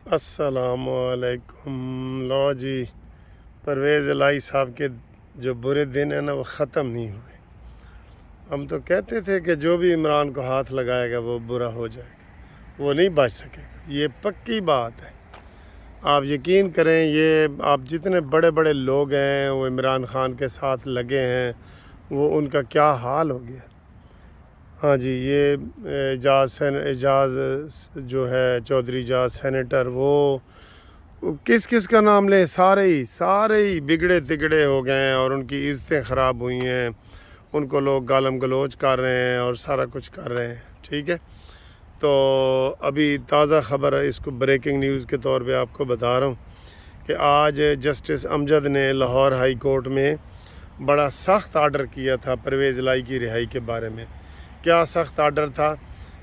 السلام علیکم۔ لو جی، پرویز الہی صاحب کے جو برے دن ہیں نا وہ ختم نہیں ہوئے۔ ہم تو کہتے تھے کہ جو بھی عمران کو ہاتھ لگائے گا وہ برا ہو جائے گا، وہ نہیں بچ سکے گا، یہ پکی بات ہے۔ آپ یقین کریں، یہ آپ جتنے بڑے بڑے لوگ ہیں وہ عمران خان کے ساتھ لگے ہیں، وہ ان کا کیا حال ہو گیا۔ ہاں جی، یہ اعجاز جو ہے چودھری اعجاز سینیٹر، وہ کس کس کا نام لیں، سارے ہی بگڑے تگڑے ہو گئے ہیں اور ان کی عزتیں خراب ہوئی ہیں، ان کو لوگ گالم گلوچ کر رہے ہیں اور سارا کچھ کر رہے ہیں، ٹھیک ہے۔ تو ابھی تازہ خبر ہے، اس کو بریکنگ نیوز کے طور پہ آپ کو بتا رہا ہوں کہ آج جسٹس امجد نے لاہور ہائی کورٹ میں بڑا سخت آرڈر کیا تھا پرویز الہی کی رہائی کے بارے میں۔ کیا سخت آرڈر تھا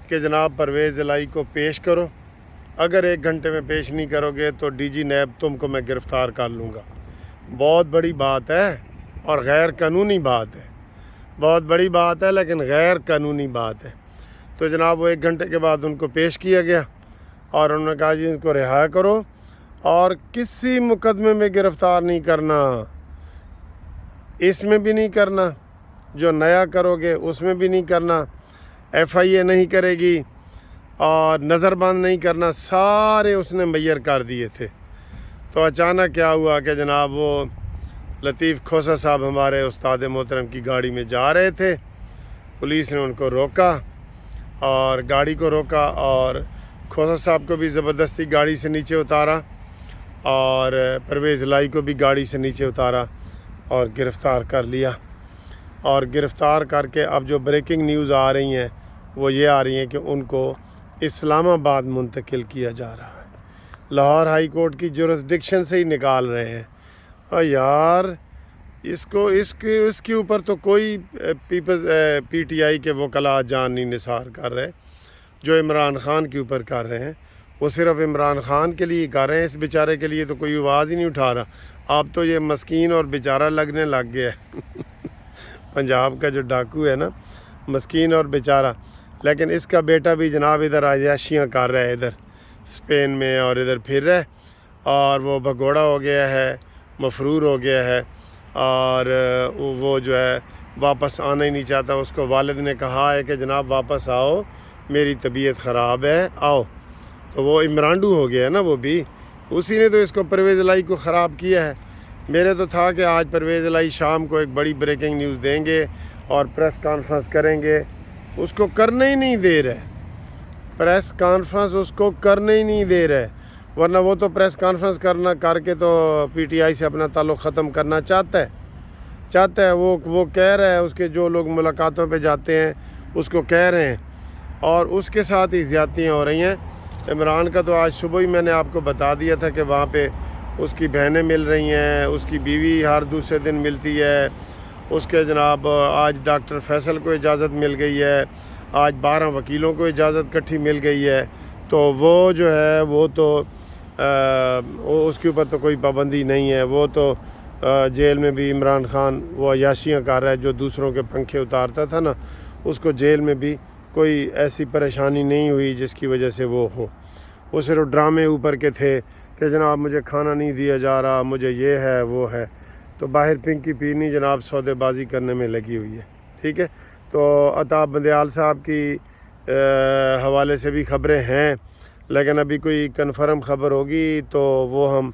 کہ جناب پرویز الہی کو پیش کرو، اگر 1 گھنٹے میں پیش نہیں کرو گے تو ڈی جی نیب تم کو میں گرفتار کر لوں گا۔ بہت بڑی بات ہے اور غیر قانونی بات ہے، بہت بڑی بات ہے لیکن غیر قانونی بات ہے۔ تو جناب وہ 1 گھنٹے کے بعد ان کو پیش کیا گیا اور انہوں نے کہا جی ان کو رہا کرو اور کسی مقدمے میں گرفتار نہیں کرنا، اس میں بھی نہیں کرنا، جو نیا کرو گے اس میں بھی نہیں کرنا، ایف آئی اے نہیں کرے گی اور نظر بند نہیں کرنا، سارے اس نے میسر کر دیے تھے۔ تو اچانک کیا ہوا کہ جناب وہ لطیف کھوسہ صاحب ہمارے استاد محترم کی گاڑی میں جا رہے تھے، پولیس نے ان کو روکا اور گاڑی کو روکا اور کھوسہ صاحب کو بھی زبردستی گاڑی سے نیچے اتارا اور پرویز الہی کو بھی گاڑی سے نیچے اتارا اور گرفتار کر لیا۔ اور گرفتار کر کے اب جو بریکنگ نیوز آ رہی ہیں وہ یہ آ رہی ہیں کہ ان کو اسلام آباد منتقل کیا جا رہا ہے، لاہور ہائی کورٹ کی جورسڈکشن سے ہی نکال رہے ہیں۔ اور یار اس کے اوپر تو کوئی پی ٹی آئی کے وکلاء جان نہیں نثار کر رہے، جو عمران خان کے اوپر کر رہے ہیں وہ صرف عمران خان کے لیے کر رہے ہیں، اس بیچارے کے لیے تو کوئی آواز ہی نہیں اٹھا رہا۔ اب تو یہ مسکین اور بیچارہ لگنے لگ گیا ہے پنجاب کا جو ڈاکو ہے نا، مسکین اور بیچارہ، لیکن اس کا بیٹا بھی جناب ادھر عیاشیاں کر رہا ہے، ادھر اسپین میں اور ادھر پھر رہا ہے اور وہ بھگوڑا ہو گیا ہے، مفرور ہو گیا ہے اور وہ جو ہے واپس آنا ہی نہیں چاہتا۔ اس کو والد نے کہا ہے کہ جناب واپس آؤ، میری طبیعت خراب ہے، آؤ۔ تو وہ عمرانڈو ہو گیا ہے نا، وہ بھی اسی نے تو اس کو پرویز الہی کو خراب کیا ہے۔ میرے تو تھا کہ آج پرویز الہی شام کو ایک بڑی بریکنگ نیوز دیں گے اور پریس کانفرنس کریں گے، اس کو کرنے ہی نہیں دے رہے، پریس کانفرنس اس کو کرنے ہی نہیں دے رہے، ورنہ وہ تو پریس کانفرنس کر کے تو پی ٹی آئی سے اپنا تعلق ختم کرنا چاہتا ہے۔ وہ کہہ رہا ہے، اس کے جو لوگ ملاقاتوں پہ جاتے ہیں اس کو کہہ رہے ہیں اور اس کے ساتھ ہی زیادتیاں ہو رہی ہیں۔ عمران کا تو آج صبح ہی میں نے آپ کو بتا دیا تھا کہ وہاں پہ اس کی بہنیں مل رہی ہیں، اس کی بیوی ہر دوسرے دن ملتی ہے، اس کے جناب آج ڈاکٹر فیصل کو اجازت مل گئی ہے، آج 12 وکیلوں کو اجازت کٹھی مل گئی ہے۔ تو وہ جو ہے وہ تو اس کے اوپر تو کوئی پابندی نہیں ہے، وہ تو جیل میں بھی عمران خان وہ عیاشیاں کر رہا ہے، جو دوسروں کے پنکھے اتارتا تھا نا، اس کو جیل میں بھی کوئی ایسی پریشانی نہیں ہوئی جس کی وجہ سے وہ صرف ڈرامے اوپر کے تھے کہ جناب مجھے کھانا نہیں دیا جا رہا، مجھے یہ ہے وہ ہے۔ تو باہر پنکی پینی جناب سودے بازی کرنے میں لگی ہوئی ہے، ٹھیک ہے۔ تو عطا بندیال صاحب کی حوالے سے بھی خبریں ہیں، لیکن ابھی کوئی کنفرم خبر ہوگی تو وہ ہم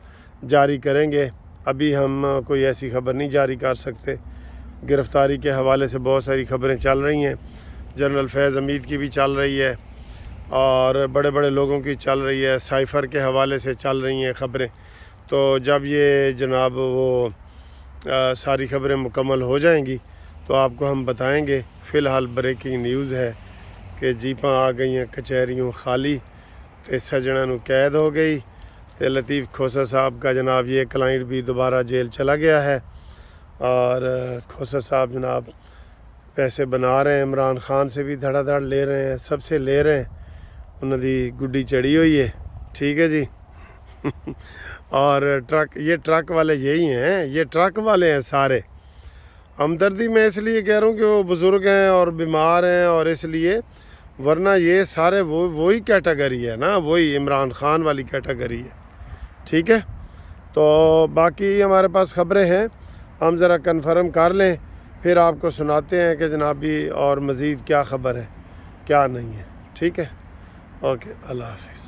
جاری کریں گے، ابھی ہم کوئی ایسی خبر نہیں جاری کر سکتے۔ گرفتاری کے حوالے سے بہت ساری خبریں چل رہی ہیں، جنرل فیض حمید کی بھی چل رہی ہے اور بڑے بڑے لوگوں کی چل رہی ہے، سائفر کے حوالے سے چل رہی ہیں خبریں۔ تو جب یہ جناب وہ ساری خبریں مکمل ہو جائیں گی تو آپ کو ہم بتائیں گے۔ فی الحال بریکنگ نیوز ہے کہ جیپاں آ گئی ہیں کچہریوں خالی، تے سجنا نو قید ہو گئی، تے لطیف کھوسہ صاحب کا جناب یہ کلائنٹ بھی دوبارہ جیل چلا گیا ہے اور کھوسہ صاحب جناب پیسے بنا رہے ہیں، عمران خان سے بھی دھڑا دھڑ لے رہے ہیں، سب سے لے رہے ہیں، انہوں دی گڈی چڑھی ہوئی ہے، ٹھیک ہے جی اور یہ ٹرک والے یہی ہیں، یہ ٹرک والے ہیں سارے۔ ہمدردی میں اس لیے کہہ رہا ہوں کہ وہ بزرگ ہیں اور بیمار ہیں اور اس لیے ورنہ یہ سارے وہی کیٹیگری ہے نا، وہی عمران خان والی کیٹیگری ہے. ٹھیک ہے، تو باقی ہمارے پاس خبریں ہیں، ہم ذرا کنفرم کر لیں پھر آپ کو سناتے ہیں کہ جنابی اور مزید کیا خبر ہے کیا نہیں ہے. ٹھیک ہے، اوکے، اللہ حافظ.